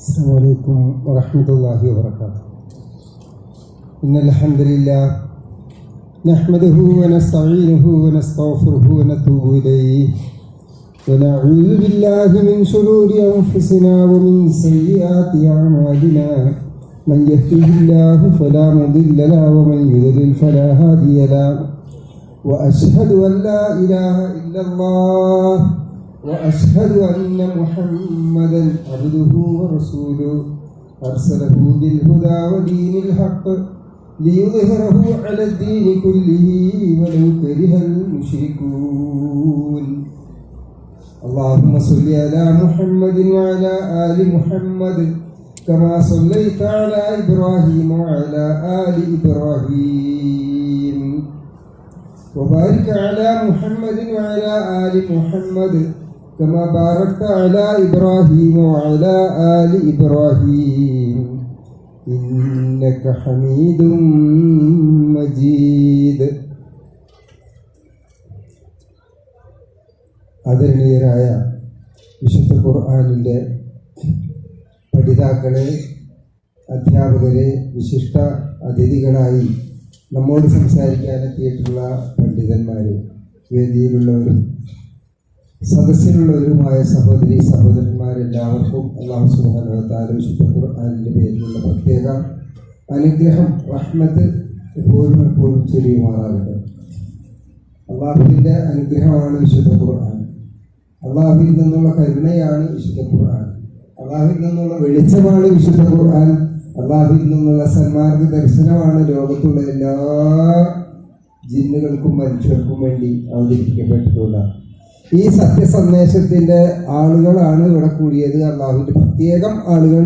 السلام عليكم ورحمة الله وبركاته. إن الحمد لله نحمده ونستعينه ونستغفره ونتوب إليه ونعوذ بالله من شرور أنفسنا ومن سيئات أعمالنا من يهده الله فلا مضل له ومن يضلل فلا هادي له وأشهد أن لا إله إلا الله وأشهد أن محمدا عبده ورسوله أرسله بالهدى ودين الحق ليظهره على الدين كله ولو كره المشركون. اللهم صل على محمد وعلى آل محمد كما صليت على إبراهيم وعلى آل إبراهيم وبارك على محمد وعلى آل محمد كما باركت على إبراهيم وعلى آل إبراهيم إنك حميد مجيد. ആദരണീയരായ വിശുദ്ധ ഖുർആനിൻ്റെ പഠിതാക്കളെ, അധ്യാപകരെ, വിശിഷ്ട അതിഥികളായി നമ്മോട് സംസാരിക്കാനെത്തിയിട്ടുള്ള പണ്ഡിതന്മാരെ, വേദിയിലുള്ളവരും സദസ്സിലുള്ളവരുമായ സഹോദരി സഹോദരന്മാരെല്ലാവർക്കും അല്ലാഹു സുബ്ഹാനഹു വ തആല വിശുദ്ധ ഖുർആനിൻ്റെ പേരിലുള്ള പ്രത്യേക അനുഗ്രഹം, റഹ്മത്ത് എപ്പോഴും ചൊരിയുമാറാകട്ടെ. അള്ളാഹുവിൻ്റെ അനുഗ്രഹമാണ് വിശുദ്ധ ഖുർആൻ. അള്ളാഹുവിൽ നിന്നുള്ള കരുണയാണ് വിശുദ്ധ ഖുർആൻ. അള്ളാഹുവിൽ നിന്നുള്ള വെളിച്ചമാണ് വിശുദ്ധ ഖുർആൻ. അള്ളാഹുവിൽ നിന്നുള്ള സന്മാർഗ ദർശനമാണ് ലോകത്തുള്ള എല്ലാ ജിന്നുകൾക്കും മനുഷ്യർക്കും വേണ്ടി അവതരിപ്പിക്കപ്പെട്ടിട്ടുള്ള ഈ സത്യസന്ദേശത്തിൻ്റെ ആളുകളാണ് ഇവിടെ കൂടിയത്. അള്ളാഹുവിൻ്റെ പ്രത്യേകം ആളുകൾ,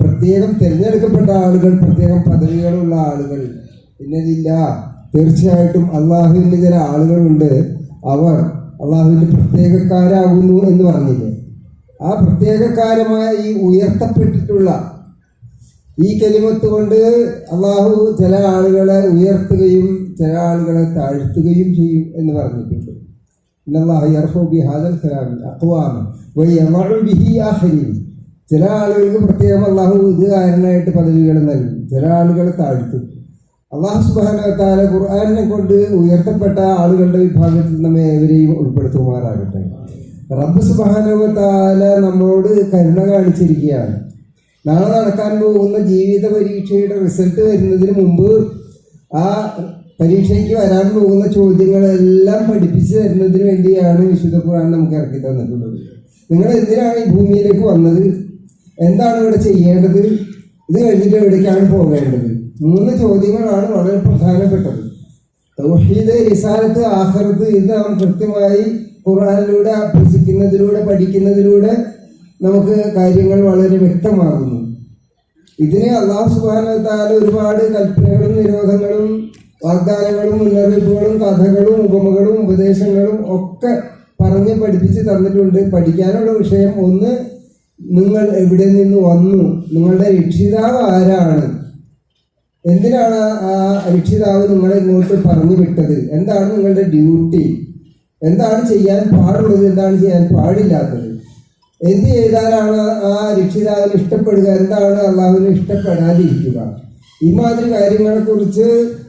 പ്രത്യേകം തിരഞ്ഞെടുക്കപ്പെട്ട ആളുകൾ, പ്രത്യേകം പദവികളുള്ള ആളുകൾ ഇന്നതില്ല. തീർച്ചയായിട്ടും അള്ളാഹുവിൻ്റെ ചില ആളുകളുണ്ട്, അവർ അള്ളാഹുവിൻ്റെ പ്രത്യേകക്കാരാകുന്നു എന്ന് പറഞ്ഞില്ലേ. ആ പ്രത്യേകക്കാരമായ ഈ ഉയർത്തപ്പെട്ടിട്ടുള്ള ഈ കലിമത്ത് കൊണ്ട് അള്ളാഹു ചില ആളുകളെ ഉയർത്തുകയും ചില ആളുകളെ താഴ്ത്തുകയും ചെയ്യും എന്ന് പറഞ്ഞിട്ടുണ്ട്. ചില ആളുകൾക്ക് പ്രത്യേകം അള്ളാഹു ഇത് കാരണമായിട്ട് പദവികൾ നൽകും, ചില ആളുകളെ താഴ്ത്തും. അള്ളാഹു സുബ്ഹാനഹു വ തആല ഖുർആനിനെ കൊണ്ട് ഉയർത്തപ്പെട്ട ആളുകളുടെ വിഭാഗത്തിൽ നമ്മെ ഏവരെയും ഉൾപ്പെടുത്തുമാറാകട്ടെ. റബ്ബ് സുബ്ഹാനഹു വ തആല നമ്മളോട് കരുണ കാണിച്ചിരിക്കുകയാണ്. നാളെ നടക്കാൻ പോകുന്ന ജീവിത പരീക്ഷയുടെ റിസൾട്ട് വരുന്നതിന് മുമ്പ് ആ പരീക്ഷയ്ക്ക് വരാൻ പോകുന്ന ചോദ്യങ്ങളെല്ലാം പഠിപ്പിച്ചു തരുന്നതിന് വേണ്ടിയാണ് വിശുദ്ധ ഖുർആൻ നമുക്ക് ഇറക്കി തന്നിട്ടുള്ളത്. നിങ്ങൾ എന്തിനാണ് ഈ ഭൂമിയിലേക്ക് വന്നത്? എന്താണ് ഇവിടെ ചെയ്യേണ്ടത്? ഇത് കഴിഞ്ഞിട്ട് എവിടേക്കാണ് പോകേണ്ടത്? 3 ചോദ്യങ്ങളാണ് വളരെ പ്രധാനപ്പെട്ടത്. തൗഹീദ്, റിസാലത്ത്, ആഖിറത്ത്, ഇത് നാം കൃത്യമായി ഖുർആനിലൂടെ അഭ്യസിക്കുന്നതിലൂടെ, പഠിക്കുന്നതിലൂടെ നമുക്ക് കാര്യങ്ങൾ വളരെ വ്യക്തമാകുന്നു. ഇതിന് അല്ലാഹു സുബ്ഹാനഹു വ തആല ഒരുപാട് കൽപ്പനകളും നിരോധങ്ങളും വാഗ്ദാനങ്ങളും മുന്നറിയിപ്പുകളും കഥകളും ഉപമകളും ഉപദേശങ്ങളും ഒക്കെ പറഞ്ഞ് പഠിപ്പിച്ച് തന്നിട്ടുണ്ട്. പഠിക്കാനുള്ള വിഷയം ഒന്ന്, നിങ്ങൾ എവിടെ നിന്ന് വന്നു, നിങ്ങളുടെ രക്ഷിതാവ് ആരാണ്, എന്തിനാണ് ആ രക്ഷിതാവ് നിങ്ങളെ ഇങ്ങോട്ട് പറഞ്ഞു വിട്ടത്, എന്താണ് നിങ്ങളുടെ ഡ്യൂട്ടി, എന്താണ് ചെയ്യാൻ പാടുള്ളത്, എന്താണ് ചെയ്യാൻ പാടില്ലാത്തത്, എന്ത് ചെയ്താലാണ് ആ രക്ഷിതാവിന് ഇഷ്ടപ്പെടുക, എന്താണ് അള്ളാഹുവിന് ഇഷ്ടപ്പെടാതിരിക്കുക. ഇമാതിരി കാര്യങ്ങളെക്കുറിച്ച്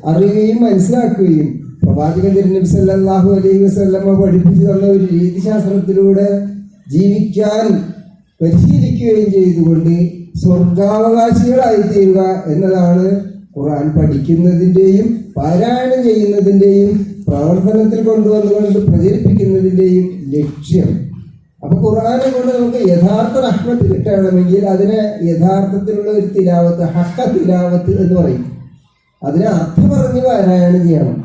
അറിയുകയും മനസ്സിലാക്കുകയും പ്രവാചകൻ തിരുനബി സല്ലല്ലാഹു അലൈഹി വസല്ലമ പഠിപ്പിച്ചു തന്ന ഒരു രീതിശാസ്ത്രത്തിലൂടെ ജീവിക്കാൻ പരിശീലിക്കുകയും ചെയ്തുകൊണ്ട് സ്വർഗാവകാശികളായിത്തീരുക എന്നതാണ് ഖുർആൻ പഠിക്കുന്നതിൻ്റെയും പാരായണം ചെയ്യുന്നതിൻ്റെയും പ്രവർത്തനത്തിൽ കൊണ്ടുവന്നുകൊണ്ട് പ്രചരിപ്പിക്കുന്നതിൻ്റെയും ലക്ഷ്യം. അപ്പൊ ഖുർആനെ കൊണ്ട് നമുക്ക് യഥാർത്ഥ റഹ്മത്ത് കിട്ടണമെങ്കിൽ അതിനെ യഥാർത്ഥത്തിലുള്ള ഒരു തിലാവത്ത്, ഹഖ തിലാവത്ത് എന്ന് പറയും. അതിനെ അർത്ഥം പറഞ്ഞ് പാരായണം ചെയ്യണം.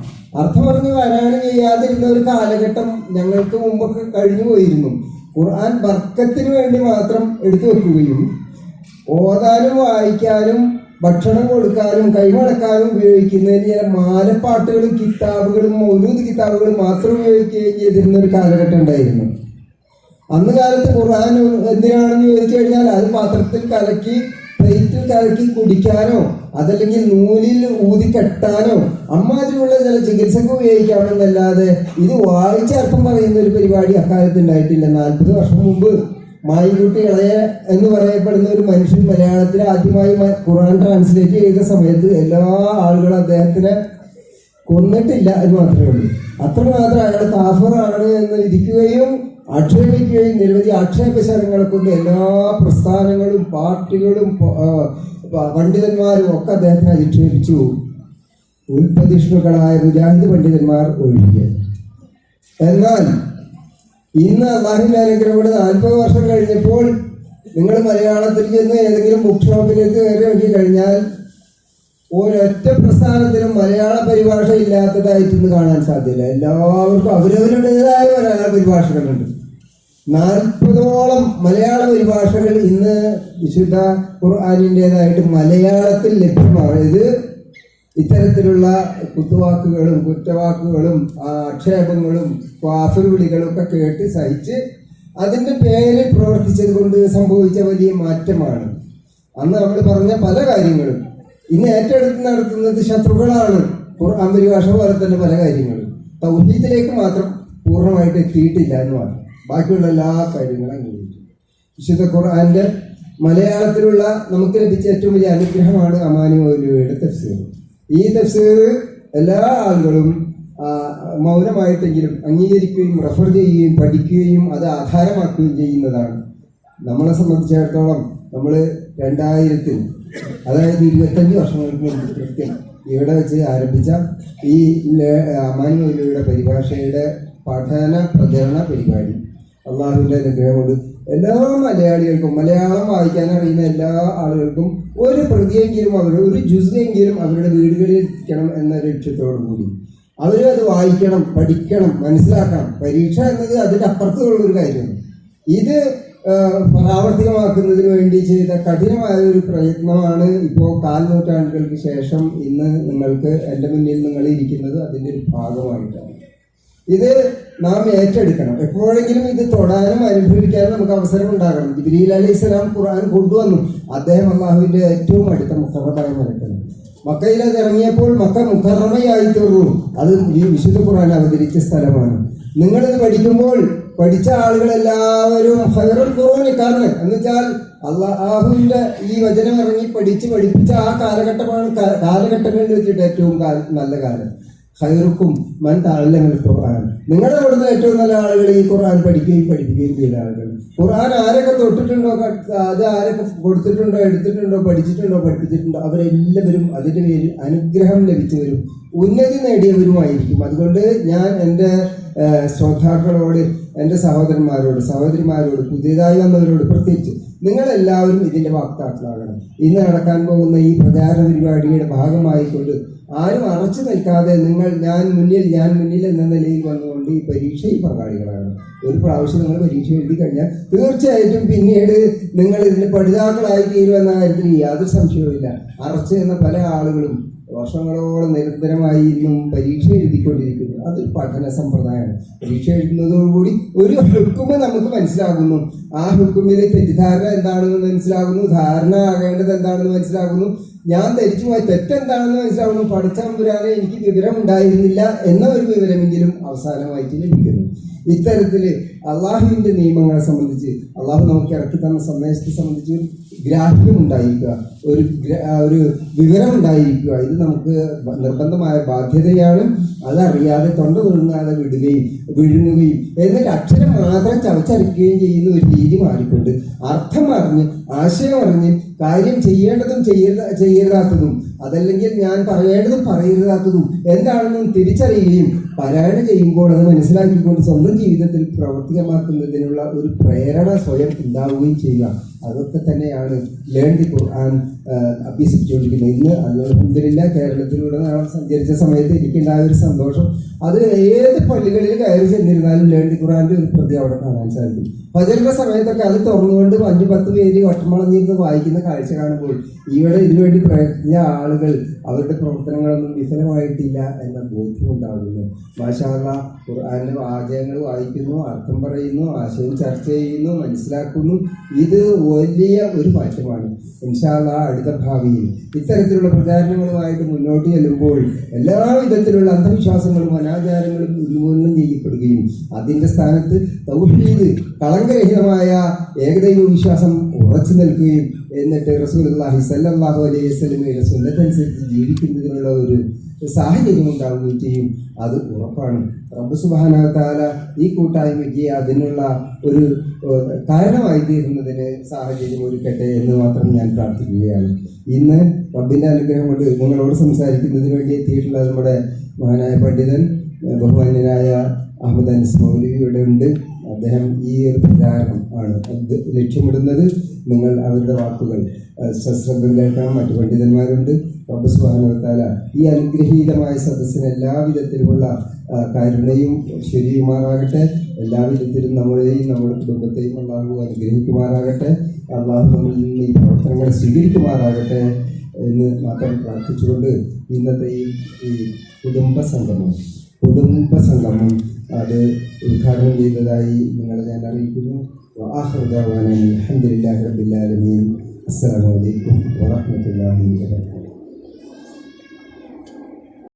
അർത്ഥം പറഞ്ഞ് പാരായണം ചെയ്യാതിരുന്ന ഒരു കാലഘട്ടം ഞങ്ങൾക്ക് മുമ്പൊക്കെ കഴിഞ്ഞു പോയിരുന്നു. ഖുർആൻ ബർക്കത്തിന് വേണ്ടി മാത്രം എടുത്തു വെക്കുകയും ഓതാനും വായിക്കാനും ഭക്ഷണം കൊടുക്കാനും കൈമടക്കാനും ഉപയോഗിക്കുന്നതിന് ചില മാലപ്പാട്ടുകളും കിതാബുകളും മൗലൂദ് കിതാബുകളും മാത്രം ഉപയോഗിക്കുകയും ചെയ്തിരുന്ന ഒരു കാലഘട്ടം ഉണ്ടായിരുന്നു. അന്ന് കാലത്ത് ഖുർആൻ എന്തിനാണെന്ന് ചോദിച്ചു കഴിഞ്ഞാൽ അത് പാത്രത്തിൽ കലക്കി, പ്ലേറ്റിൽ കലക്കി കുടിക്കാനോ അതല്ലെങ്കിൽ നൂലിൽ ഊതി കെട്ടാനോ അമ്മാതിരിയുള്ള ചില ചികിത്സക്ക് ഉപയോഗിക്കാമെന്നല്ലാതെ ഇത് വായിച്ചർത്ഥം പറയുന്ന ഒരു പരിപാടി അക്കാലത്ത് ഉണ്ടായിട്ടില്ല. 40 വർഷം മുമ്പ് മായിൻകുട്ടി ഇളയ എന്ന് പറയപ്പെടുന്ന ഒരു മനുഷ്യൻ മലയാളത്തിൽ ആദ്യമായി ഖുർആൻ ട്രാൻസ്ലേറ്റ് ചെയ്ത സമയത്ത് എല്ലാ ആളുകളും അദ്ദേഹത്തിനെ കൊന്നിട്ടില്ല എന്ന് മാത്രമേ ഉള്ളൂ. അത്രമാത്രം അയാൾ കാഫറാണ് എന്ന് വിധിക്കുകയും ആക്ഷേപിക്കുകയും നിരവധി ആക്ഷേപശരങ്ങളെ കൊണ്ട് എല്ലാ പ്രസ്ഥാനങ്ങളും പാർട്ടികളും പണ്ഡിതന്മാരും ഒക്കെ അദ്ദേഹത്തിനെ അധിക്ഷേപിച്ചു. ഉൽപ്പതിഷ്ണുക്കളായ മുജാഹിദ് പണ്ഡിതന്മാർ ഒഴികെ. എന്നാൽ ഇന്ന് അള്ളാഹുവിന്റെ അനുഗ്രഹം കൊണ്ട് 40 വർഷം കഴിഞ്ഞപ്പോൾ നിങ്ങൾ മലയാളത്തിൽ ചെന്ന് ഏതെങ്കിലും ബുക്ക് ഷോപ്പിലേക്ക് കയറി നോക്കി കഴിഞ്ഞാൽ ഒരൊറ്റ പ്രസ്ഥാനത്തിനും മലയാള പരിഭാഷ ഇല്ലാത്തതായിട്ടൊന്നും കാണാൻ സാധ്യല്ല. എല്ലാവർക്കും അവരവരുടേതായ മലയാള പരിഭാഷകളുണ്ട്. 40ഓളം മലയാള പരിഭാഷകൾ ഇന്ന് വിശുദ്ധ ഖുർആനിൻ്റെതായിട്ട് മലയാളത്തിൽ ലഭ്യമാണ്. ഇത് ഇത്തരത്തിലുള്ള കുത്തുവാക്കുകളും കുറ്റവാക്കുകളും ആക്ഷേപങ്ങളും കാഫിറുവിളികളും ഒക്കെ കേട്ട് സഹിച്ച് അതിൻ്റെ പേരിൽ പ്രവർത്തിച്ചത് കൊണ്ട് സംഭവിച്ച വലിയ മാറ്റമാണ്. അന്ന് നമ്മൾ പറഞ്ഞ പല കാര്യങ്ങളും ഇന്ന് ഏറ്റെടുത്ത് നടത്തുന്നത് ശത്രുക്കളാണ്. ഖുർആൻ പരിഭാഷ പോലെ തന്നെ പല കാര്യങ്ങളും തൗഹീദിലേക്ക് മാത്രം പൂർണ്ണമായിട്ട് എത്തിയിട്ടില്ല എന്ന് മാത്രം. ബാക്കിയുള്ള എല്ലാ കാര്യങ്ങളും അംഗീകരിച്ചു. വിശുദ്ധ ഖുർആന്റെ മലയാളത്തിലുള്ള നമുക്ക് ലഭിച്ച ഏറ്റവും വലിയ അനുഗ്രഹമാണ് അമാനി മൗലവിയുടെ തഫ്സീർ. ഈ തഫ്സീർ എല്ലാ ആളുകളും മൗനമായിട്ടെങ്കിലും അംഗീകരിക്കുകയും റെഫർ ചെയ്യുകയും പഠിക്കുകയും അത് ആധാരമാക്കുകയും ചെയ്യുന്നതാണ്. നമ്മളെ സംബന്ധിച്ചിടത്തോളം നമ്മൾ 2000-ൽ, അതായത് 25 വർഷങ്ങൾക്ക് മുമ്പ് കൃത്യം ഇവിടെ വെച്ച് ആരംഭിച്ച ഈ അമാനി മൗലവിയുടെ പരിഭാഷയുടെ പഠന പ്രചരണ പരിപാടി അള്ളാഹുവിൻ്റെ അനുഗ്രഹം കൊണ്ട് എല്ലാ മലയാളികൾക്കും മലയാളം വായിക്കാൻ അറിയുന്ന എല്ലാ ആളുകൾക്കും ഒരു പ്രതിയെങ്കിലും ഒരു ജുസെങ്കിലും അവരുടെ വീടുകളിൽ എത്തിക്കണം എന്ന ലക്ഷ്യത്തോടു കൂടി അത് വായിക്കണം, പഠിക്കണം, മനസ്സിലാക്കണം. പരീക്ഷ എന്നത് അതിൻ്റെ അപ്പുറത്തുള്ളൊരു കാര്യമാണ്. ഇത് പ്രാവർത്തികമാക്കുന്നതിന് വേണ്ടി ചെയ്ത കഠിനമായ ഒരു പ്രയത്നമാണ് ഇപ്പോൾ 4 നൂറ്റാണ്ടുകൾക്ക് ശേഷം ഇന്ന് നിങ്ങൾക്ക് എൻ്റെ മുന്നിൽ നിങ്ങൾ ഇരിക്കുന്നത് അതിൻ്റെ ഒരു ഭാഗമായിട്ടാണ്. ഇത് നാം ഏറ്റെടുക്കണം. എപ്പോഴെങ്കിലും ഇത് തൊടാനും അനുഭവിക്കാനും നമുക്ക് അവസരം ഉണ്ടാകണം. ജിബ്രീൽ അലൈഹിസ്സലാം ഖുർആൻ കൊണ്ടുവന്നു. അദ്ദേഹം അള്ളാഹുവിൻ്റെ ഏറ്റവും അടുത്ത മുഖറബായ മലക്കാണ്. മക്കയിൽ അത് ഇറങ്ങിയപ്പോൾ മക്ക മുഖറമയായി തീർന്നു. അത് ഈ വിശുദ്ധ ഖുർആൻ അവതരിച്ച സ്ഥലമാണ്. നിങ്ങളിത് പഠിക്കുമ്പോൾ പഠിച്ച ആളുകളെല്ലാവരും ഖൈറുൽ ഖുറൂനി ഖർന് എന്ന് വെച്ചാൽ അള്ളാഹുവിൻ്റെ ഈ വചനം ഇറങ്ങി പഠിപ്പിച്ച ആ കാലഘട്ടമാണ് കാലഘട്ടങ്ങളിൽ വെച്ചിട്ട് ഏറ്റവും നല്ല കാലം. ഖൈറുക്കും മൻ തഅല്ലമൽ ഖുർആൻ. നിങ്ങളുടെ കൂടുന്ന ഏറ്റവും നല്ല ആളുകൾ ഈ ഖുർആൻ പഠിപ്പിക്കുകയും ചെയ്ത ആളുകൾ. ഖുർആൻ ആരൊക്കെ തൊട്ടിട്ടുണ്ടോ, അത് ആരൊക്കെ കൊടുത്തിട്ടുണ്ടോ, എടുത്തിട്ടുണ്ടോ, പഠിച്ചിട്ടുണ്ടോ, പഠിപ്പിച്ചിട്ടുണ്ടോ, അവരെല്ലാവരും അതിൻ്റെ പേരിൽ അനുഗ്രഹം ലഭിച്ചവരും ഉന്നതി നേടിയവരുമായിരിക്കും. അതുകൊണ്ട് ഞാൻ എൻ്റെ ശ്രോതാക്കളോട്, എൻ്റെ സഹോദരിമാരോട് പുതിയതായി വന്നവരോട് പ്രത്യേകിച്ച് നിങ്ങളെല്ലാവരും ഇതിൻ്റെ വക്താക്കളാകണം. ഇന്ന് നടക്കാൻ പോകുന്ന ഈ പ്രചാരണ പരിപാടിയുടെ ഭാഗമായിക്കൊണ്ട് ആരും അറച്ചു നിൽക്കാതെ ഞാൻ മുന്നിൽ എന്ന നിലയിൽ വന്നുകൊണ്ട് ഈ പരീക്ഷയിൽ പങ്കാളികളാകണം. ഒരു പ്രാവശ്യം നിങ്ങൾ പരീക്ഷ എഴുതി കഴിഞ്ഞാൽ തീർച്ചയായിട്ടും പിന്നീട് നിങ്ങൾ ഇതിന് പഠിതാക്കളായി തീരുമെന്ന കാര്യത്തിൽ യാതൊരു സംശയവുമില്ല. അറച്ചു എന്ന പല ആളുകളും വർഷങ്ങളോളം നിരന്തരമായി ഇന്നും പരീക്ഷ എഴുതിക്കൊണ്ടിരിക്കുന്നു. അതൊരു പഠന സമ്പ്രദായമാണ്. പരീക്ഷ എഴുതുന്നതോടുകൂടി ഒരു ഹുക്കുമ് നമുക്ക് മനസ്സിലാകുന്നു. ആ ഹുക്കുമിലെ തെറ്റിദ്ധാരണ എന്താണെന്ന് മനസ്സിലാകുന്നു, ധാരണ ആകേണ്ടത് എന്താണെന്ന് മനസ്സിലാകുന്നു, ഞാൻ ധരിച്ചു പോയ തെറ്റെന്താണെന്ന് മനസ്സിലാകുന്നു. പഠിച്ചമ്പുരാനെ എനിക്ക് വിവരം ഉണ്ടായിരുന്നില്ല എന്ന ഒരു വിവരമെങ്കിലും അവസാനമായിട്ട് ലഭിക്കുന്നു. ഇത്തരത്തിൽ അള്ളാഹുവിൻ്റെ നിയമങ്ങളെ സംബന്ധിച്ച്, അള്ളാഹു നമുക്ക് ഇറക്കി തന്ന സന്ദേശത്തെ സംബന്ധിച്ച് ഒരു ഗ്രാഹ്യം ഉണ്ടായിരിക്കുക, ഒരു വിവരം ഉണ്ടായിരിക്കുക, ഇത് നമുക്ക് നിർബന്ധമായ ബാധ്യതയാണ്. അതറിയാതെ തൊണ്ട വിഴുങ്ങാതെ വിഴുങ്ങുകയും എന്നിട്ട് അക്ഷരം മാത്രം ചവച്ചരയ്ക്കുകയും ചെയ്യുന്ന ഒരു രീതി മാറിക്കൊണ്ട് അർത്ഥം അറിഞ്ഞ് ആശയം അറിഞ്ഞ് കാര്യം ചെയ്യേണ്ടതും ചെയ്യരുതാത്തതും, അതല്ലെങ്കിൽ ഞാൻ പറയേണ്ടതും പറയരുതാത്തതും എന്താണെന്നും തിരിച്ചറിയുകയും പാരായണം ചെയ്യുമ്പോൾ അത് മനസ്സിലാക്കിക്കൊണ്ട് സ്വന്തം ജീവിതത്തിൽ പ്രവർത്തികമാക്കുന്നതിനുള്ള ഒരു പ്രേരണ സ്വയം ഉണ്ടാവുകയും ചെയ്യുക. അതൊക്കെ തന്നെയാണ് ലേൺ ദി ഖുർആൻ അഭ്യസിച്ചുകൊണ്ടിരിക്കുന്നത്. ഇന്ന് അൽഹംദുലില്ലാഹ് കേരളത്തിലൂടെ നാം സഞ്ചരിച്ച സമയത്ത് എനിക്കുണ്ടായ ഒരു സന്തോഷം, അത് ഏത് പള്ളികളിൽ കയറി ചെന്നിരുന്നാലും ലേൺ ദി ഖുർആന്റെ ഒരു പ്രതി അവിടെ കാണാൻ സാധിക്കും. ഫജറിന്റെ സമയത്തൊക്കെ അത് തുറന്നുകൊണ്ട് 5-10 പേര് വട്ടമളഞ്ഞിരുന്ന് വായിക്കുന്ന കാഴ്ച കാണുമ്പോൾ ഇവിടെ ഇതിനുവേണ്ടി പ്രയത്നിച്ച ആളുകൾ അവരുടെ പ്രവർത്തനങ്ങളൊന്നും വിഫലമായിട്ടില്ല എന്ന ബോധ്യമുണ്ടാകുന്നു. മാഷാ അല്ലാഹ്, ഖുർആന്റെ വാചകങ്ങൾ വായിക്കുന്നു, അർത്ഥം പറയുന്നു, ആശയം ചർച്ച ചെയ്യുന്നു, മനസ്സിലാക്കുന്നു. ഇത് വലിയ ഒരു മാറ്റമാണ്. ഇൻഷാ അല്ലാഹ് അടുത്ത ഭാവിയിൽ ഇത്തരത്തിലുള്ള പ്രചാരണങ്ങളുമായിട്ട് മുന്നോട്ട് ചെല്ലുമ്പോൾ എല്ലാവിധത്തിലുള്ള അന്ധവിശ്വാസങ്ങളും അനാചാരങ്ങളും ഉന്മൂലനം ചെയ്യപ്പെടുകയും അതിൻ്റെ സ്ഥാനത്ത് തൗഹീദ്, കളങ്കരഹിതമായ ഏകദൈവ വിശ്വാസം ഉറച്ചു നിൽക്കുകയും എന്നിട്ട് റസൂലുള്ളാഹി സ്വല്ലല്ലാഹു അലൈഹി വസല്ലമയുടെ സുന്നത്തനുസരിച്ച് ജീവിക്കുന്നതിനുള്ള ഒരു സാഹചര്യം ഉണ്ടാവുകയും ചെയ്യും. അത് ഉറപ്പാണ്. റബ്ബ് സുബ്ഹാനഹു വ തആല ഈ കൂട്ടായ്മയ്ക്ക് അതിനുള്ള ഒരു കാരണമായി തീരുന്നതിന് സാഹചര്യം ഒരുക്കട്ടെ എന്ന് മാത്രം ഞാൻ പ്രാർത്ഥിക്കുകയാണ്. ഇന്ന് റബ്ബിൻ്റെ അനുഗ്രഹം കൊണ്ട് നിങ്ങളോട് സംസാരിക്കുന്നതിന് വേണ്ടി എത്തിയിട്ടുള്ള നമ്മുടെ മഹാനായ പണ്ഡിതൻ ബഹുമാന്യനായ അഹമ്മദ് അനസ് മൗലവി ഇവിടെ ഉണ്ട്. അദ്ദേഹം ഈ ഒരു പ്രചാരണം ആണ് ലക്ഷ്യമിടുന്നത്. നിങ്ങൾ അവരുടെ വാക്കുകൾ സശ്രദ്ധം കേൾക്കണം. മറ്റു പണ്ഡിതന്മാരുണ്ട്. റബ്ബ് സുബ്ഹാനഹു വ തആല ഈ അനുഗ്രഹീതമായ സദസ്സിന് എല്ലാവിധത്തിലുമുള്ള കരുണയും ശരിയുമാറാകട്ടെ. എല്ലാവിധത്തിലും നമ്മളെയും നമ്മുടെ കുടുംബത്തെയും അല്ലാഹു അനുഗ്രഹിക്കുമാറാകട്ടെ. അല്ലാഹു നമ്മളിൽ നിന്ന് ഈ പ്രവർത്തനങ്ങളെ സ്വീകരിക്കുമാറാകട്ടെ എന്ന് മാത്രം പ്രാർത്ഥിച്ചുകൊണ്ട് ഇന്നത്തെ ഈ കുടുംബ സംഗമം അത് ഉദ്ഘാടനം ചെയ്തതായി നിങ്ങളെ ഞാൻ അറിയിക്കുന്നു. വആഖിറു ദഅ്വാനാ അൽഹംദുലില്ലാഹി റബ്ബിൽ ആലമീൻ. അസ്സലാമു അലൈക്കും വറഹ്മത്തുള്ളാഹി വബറകാതുഹു.